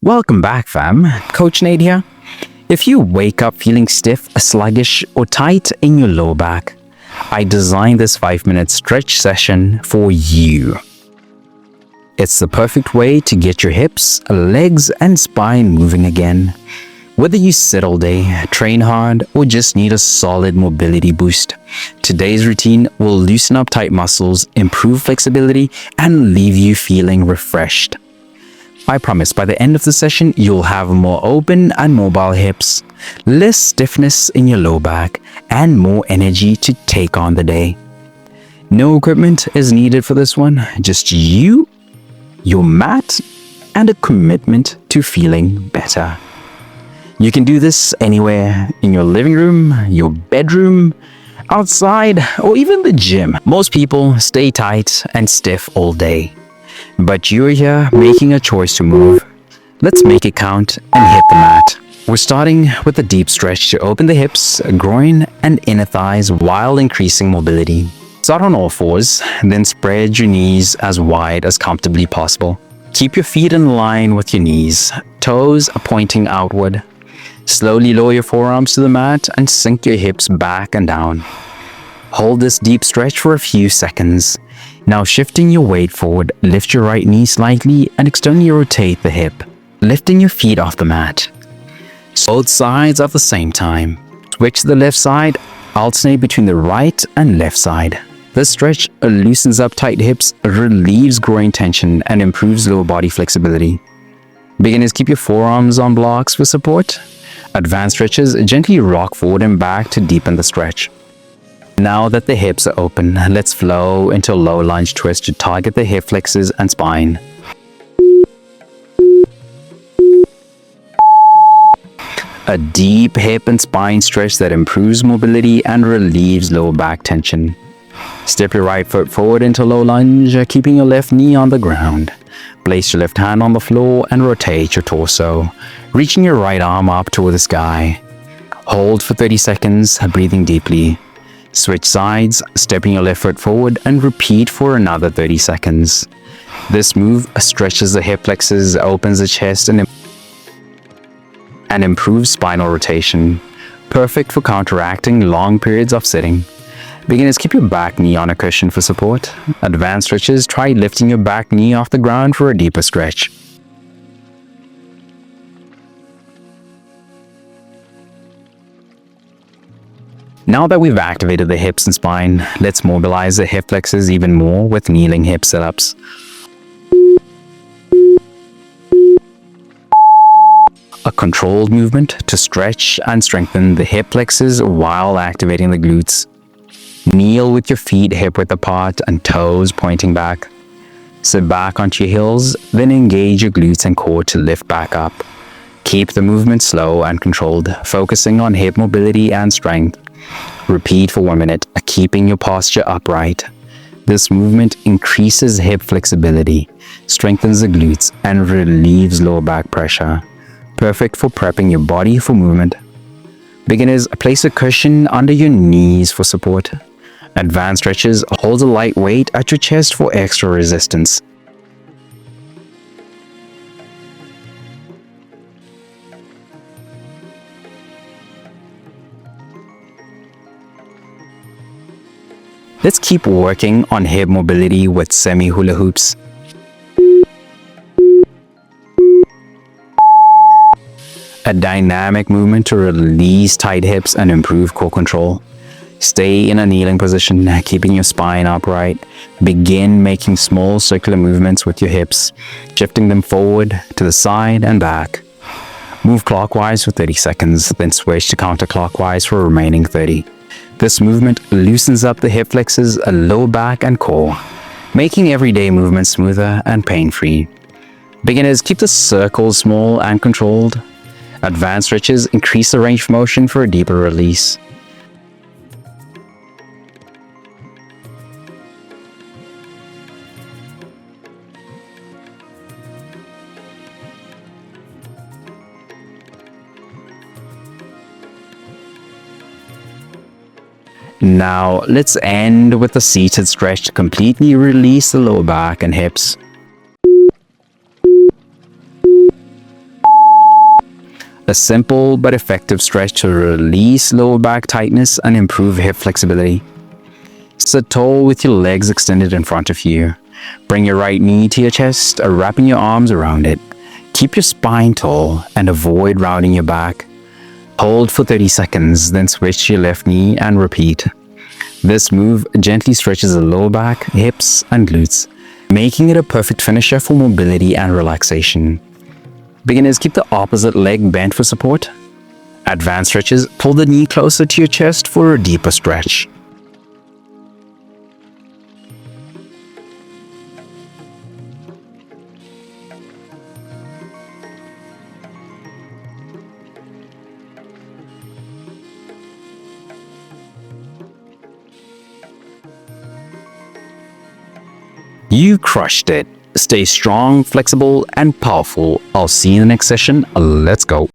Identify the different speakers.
Speaker 1: Welcome back, fam. Coach Nate here. If you wake up feeling stiff, sluggish, or tight in your lower back, I designed this 5-minute stretch session for you. It's the perfect way to get your hips, legs, and spine moving again. Whether you sit all day, train hard, or just need a solid mobility boost, today's routine will loosen up tight muscles, improve flexibility, and leave you feeling refreshed. I promise by the end of the session, you'll have more open and mobile hips, less stiffness in your low back, and more energy to take on the day. No equipment is needed for this one, just you, your mat, and a commitment to feeling better. You can do this anywhere, in your living room, your bedroom, outside, or even the gym. Most people stay tight and stiff all day. But you're here making a choice to move. Let's make it count and hit the mat. We're starting with a deep stretch to open the hips, groin, and inner thighs while increasing mobility. Start on all fours, then spread your knees as wide as comfortably possible. Keep your feet in line with your knees, toes pointing outward. Slowly lower your forearms to the mat and sink your hips back and down. Hold this deep stretch for a few seconds. Now shifting your weight forward, lift your right knee slightly and externally rotate the hip, lifting your feet off the mat. Both sides at the same time. Switch to the left side, alternate between the right and left side. This stretch loosens up tight hips, relieves groin tension, and improves lower body flexibility. Beginners, keep your forearms on blocks for support. Advanced stretches, gently rock forward and back to deepen the stretch. Now that the hips are open, let's flow into a low lunge twist to target the hip flexors and spine. A deep hip and spine stretch that improves mobility and relieves lower back tension. Step your right foot forward into low lunge, keeping your left knee on the ground. Place your left hand on the floor and rotate your torso, reaching your right arm up toward the sky. Hold for 30 seconds, breathing deeply. Switch sides, stepping your left foot forward and repeat for another 30 seconds. This move stretches the hip flexors, opens the chest, and improves spinal rotation. Perfect for counteracting long periods of sitting. Beginners, keep your back knee on a cushion for support. Advanced stretches, try lifting your back knee off the ground for a deeper stretch. Now that we've activated the hips and spine, let's mobilize the hip flexors even more with kneeling hip sit-ups. A controlled movement to stretch and strengthen the hip flexors while activating the glutes. Kneel with your feet hip-width apart and toes pointing back. Sit back onto your heels, then engage your glutes and core to lift back up. Keep the movement slow and controlled, focusing on hip mobility and strength. Repeat for 1 minute, keeping your posture upright. This movement increases hip flexibility, strengthens the glutes, and relieves lower back pressure. Perfect for prepping your body for movement. Beginners, place a cushion under your knees for support. Advanced stretches, hold a light weight at your chest for extra resistance. Let's keep working on hip mobility with semi-hula hoops. A dynamic movement to release tight hips and improve core control. Stay in a kneeling position, keeping your spine upright. Begin making small circular movements with your hips, shifting them forward, to the side, and back. Move clockwise for 30 seconds, then switch to counterclockwise for remaining 30. This movement loosens up the hip flexors, lower back, and core, making everyday movements smoother and pain-free. Beginners, keep the circles small and controlled. Advanced stretches increase the range of motion for a deeper release. Now, let's end with a seated stretch to completely release the lower back and hips. A simple but effective stretch to release lower back tightness and improve hip flexibility. Sit tall with your legs extended in front of you. Bring your right knee to your chest, wrapping your arms around it. Keep your spine tall and avoid rounding your back. Hold for 30 seconds, then switch to your left knee and repeat. This move gently stretches the lower back, hips, and glutes, making it a perfect finisher for mobility and relaxation. Beginners, keep the opposite leg bent for support. Advanced stretches, pull the knee closer to your chest for a deeper stretch. You crushed it. Stay strong, flexible, and powerful. I'll see you in the next session. Let's go.